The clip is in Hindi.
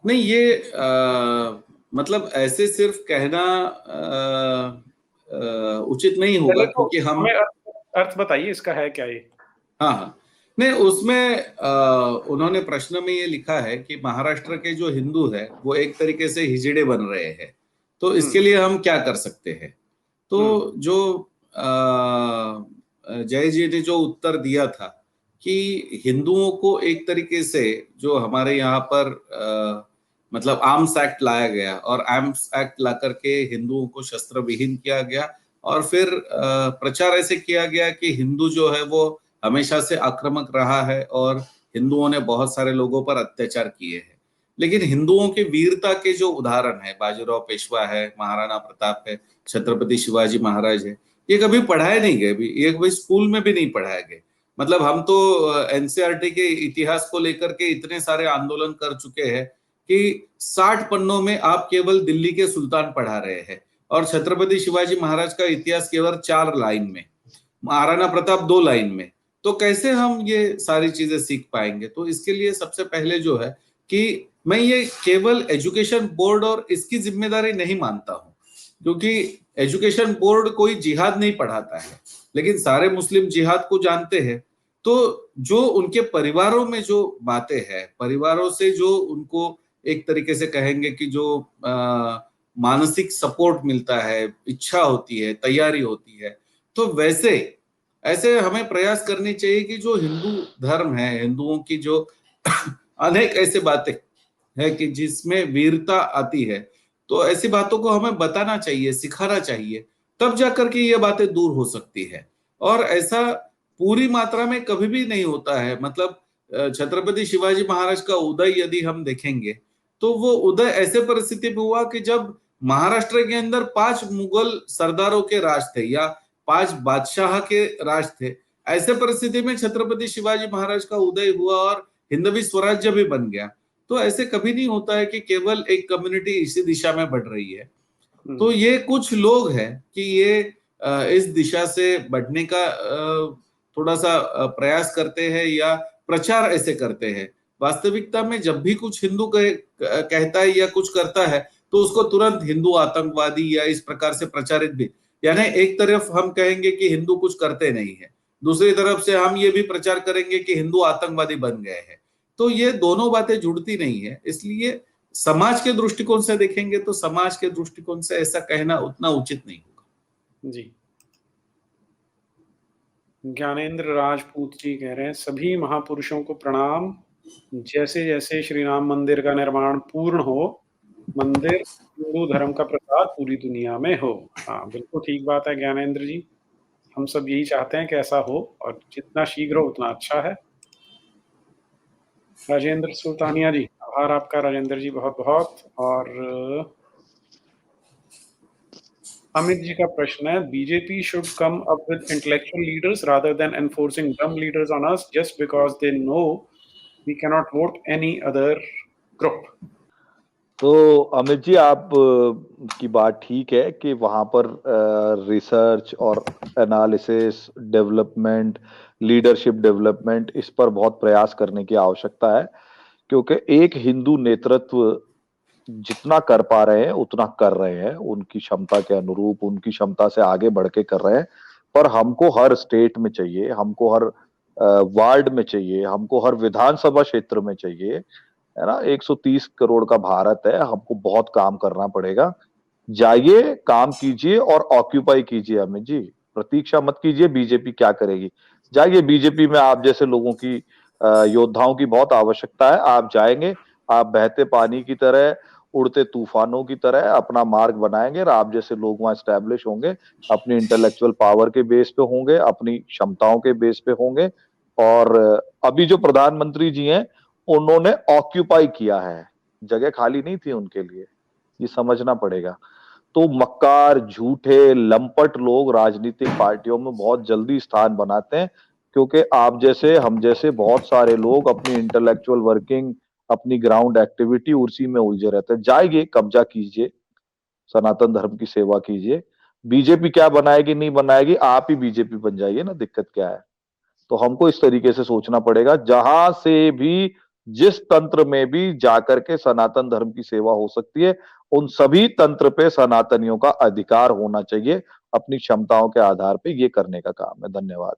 नहीं, ये मतलब ऐसे सिर्फ कहना उचित नहीं होगा, पहले तो क्योंकि हम। हमें अर्थ बताइए इसका है क्या ये। हाँ हाँ। नहीं, उसमें उन्होंने प्रश्न में ये लिखा है कि महाराष्ट्र के जो हिंदू है वो एक तरीके से हिजड़े बन रहे हैं, तो इसके हम्म। लिए हम क्या कर सकते हैं। तो हम्म। जो जय जी ने जो उत्तर दिया था कि हिंदुओं को एक तरीके से, जो हमारे यहाँ पर मतलब आर्म्स एक्ट लाया गया और आर्म्स एक्ट ला करके हिंदुओं को शस्त्र विहीन किया गया, और फिर प्रचार ऐसे किया गया कि हिंदू जो है वो हमेशा से आक्रामक रहा है और हिंदुओं ने बहुत सारे लोगों पर अत्याचार किए हैं। लेकिन हिंदुओं की वीरता के जो उदाहरण है, बाजीराव पेशवा है, महाराणा प्रताप है, छत्रपति शिवाजी महाराज है, ये कभी पढ़ाए नहीं गए भी, ये कभी स्कूल में भी नहीं पढ़ाए गए। मतलब हम तो एनसीईआरटी के इतिहास को लेकर के इतने सारे आंदोलन कर चुके हैं कि 60 पन्नों में आप केवल दिल्ली के सुल्तान पढ़ा रहे हैं, और छत्रपति शिवाजी महाराज का इतिहास केवल 4 लाइन में, महाराणा प्रताप 2 लाइन में। तो कैसे हम ये सारी चीजें सीख पाएंगे। तो इसके लिए सबसे पहले जो है कि मैं ये केवल एजुकेशन बोर्ड और इसकी जिम्मेदारी नहीं मानता हूं, क्योंकि एजुकेशन बोर्ड कोई जिहाद नहीं पढ़ाता है, लेकिन सारे मुस्लिम जिहाद को जानते हैं। तो जो उनके परिवारों में जो बातें हैं, परिवारों से जो उनको एक तरीके से कहेंगे कि जो मानसिक सपोर्ट मिलता है, इच्छा होती है, तैयारी होती है, तो वैसे ऐसे हमें प्रयास करनी चाहिए कि जो हिंदू धर्म है, हिंदुओं की जो अनेक ऐसे बातें है कि जिसमें वीरता आती है, तो ऐसी बातों को हमें बताना चाहिए, सिखाना चाहिए, तब जाकर के ये बातें दूर हो सकती है। और ऐसा पूरी मात्रा में कभी भी नहीं होता है। मतलब छत्रपति शिवाजी महाराज का उदय यदि हम देखेंगे, तो वो उदय ऐसे परिस्थिति में हुआ कि जब महाराष्ट्र के अंदर 5 मुगल सरदारों के राज थे या 5 बादशाह के राज थे। ऐसे परिस्थिति में छत्रपति शिवाजी महाराज का उदय हुआ और हिंदवी स्वराज्य भी बन गया। तो ऐसे कभी नहीं होता है कि केवल एक कम्युनिटी इसी दिशा में बढ़ रही है। तो ये कुछ लोग हैं कि ये इस दिशा से बढ़ने का थोड़ा सा प्रयास करते हैं या प्रचार ऐसे करते हैं। वास्तविकता में जब भी कुछ हिंदू कहता है या कुछ करता है, तो उसको तुरंत हिंदू आतंकवादी या इस प्रकार से प्रचारित भी, यानी एक तरफ हम कहेंगे कि हिंदू कुछ करते नहीं है, दूसरी तरफ से हम ये भी प्रचार करेंगे कि हिंदू आतंकवादी बन गए हैं। तो ये दोनों बातें जुड़ती नहीं है। इसलिए समाज के दृष्टिकोण से देखेंगे तो समाज के दृष्टिकोण से ऐसा कहना उतना उचित नहीं होगा। जी। ज्ञानेंद्र राजपूत जी कह रहे हैं, सभी महापुरुषों को प्रणाम। जैसे जैसे श्री राम मंदिर का निर्माण पूर्ण हो, मंदिर हिंदू धर्म का प्रसार पूरी दुनिया में हो। हाँ, बिल्कुल ठीक बात है ज्ञानेंद्र जी। हम सब यही चाहते हैं कि ऐसा हो, और जितना शीघ्र हो उतना अच्छा है। राजेंद्र सुल्तानिया जी, आभार आपका राजेंद्र जी, बहुत बहुत। और अमित जी का प्रश्न है, BJP should come up with intellectual leaders rather than enforcing dumb leaders on us just because they know we can not vote any other group. तो अमित जी, आप की बात ठीक है कि वहां पर रिसर्च और एनालिसिस, डेवलपमेंट, लीडरशिप डेवलपमेंट, इस पर बहुत प्रयास करने की आवश्यकता है, क्योंकि एक हिंदू नेतृत्व जितना कर पा रहे हैं उतना कर रहे हैं, उनकी क्षमता के अनुरूप, उनकी क्षमता से आगे बढ़ के कर रहे हैं। पर हमको हर स्टेट में चाहिए, हमको हर वार्ड में चाहिए, हमको हर विधानसभा क्षेत्र में चाहिए, है ना। 130 करोड़ का भारत है, हमको बहुत काम करना पड़ेगा। जाइए, काम कीजिए और ऑक्यूपाई कीजिए। अमित जी, प्रतीक्षा मत कीजिए बीजेपी क्या करेगी। जाइए, बीजेपी में आप जैसे लोगों की, योद्धाओं की बहुत आवश्यकता है। आप जाएंगे, आप बहते पानी की तरह, उड़ते तूफानों की तरह अपना मार्ग बनाएंगे, और आप जैसे लोग वहां स्टैब्लिश होंगे, अपनी इंटेलेक्चुअल पावर के बेस पे होंगे, अपनी क्षमताओं के बेस पे होंगे। और अभी जो प्रधानमंत्री जी हैं, उन्होंने ऑक्यूपाई किया है, जगह खाली नहीं थी उनके लिए, ये समझना पड़ेगा। तो मक्कार, झूठे, लंपट लोग राजनीतिक पार्टियों में बहुत जल्दी स्थान बनाते हैं, क्योंकि आप जैसे, हम जैसे बहुत सारे लोग अपनी इंटेलेक्चुअल वर्किंग, अपनी ग्राउंड एक्टिविटी उसी में उलझे रहते हैं। जाइए, कब्जा कीजिए, सनातन धर्म की सेवा कीजिए। बीजेपी क्या बनाएगी नहीं बनाएगी, आप ही बीजेपी बन जाइए ना, दिक्कत क्या है। तो हमको इस तरीके से सोचना पड़ेगा, जहां से भी जिस तंत्र में भी जाकर के सनातन धर्म की सेवा हो सकती है, उन सभी तंत्र पे सनातनियों का अधिकार होना चाहिए, अपनी क्षमताओं के आधार पे ये करने का काम है। धन्यवाद।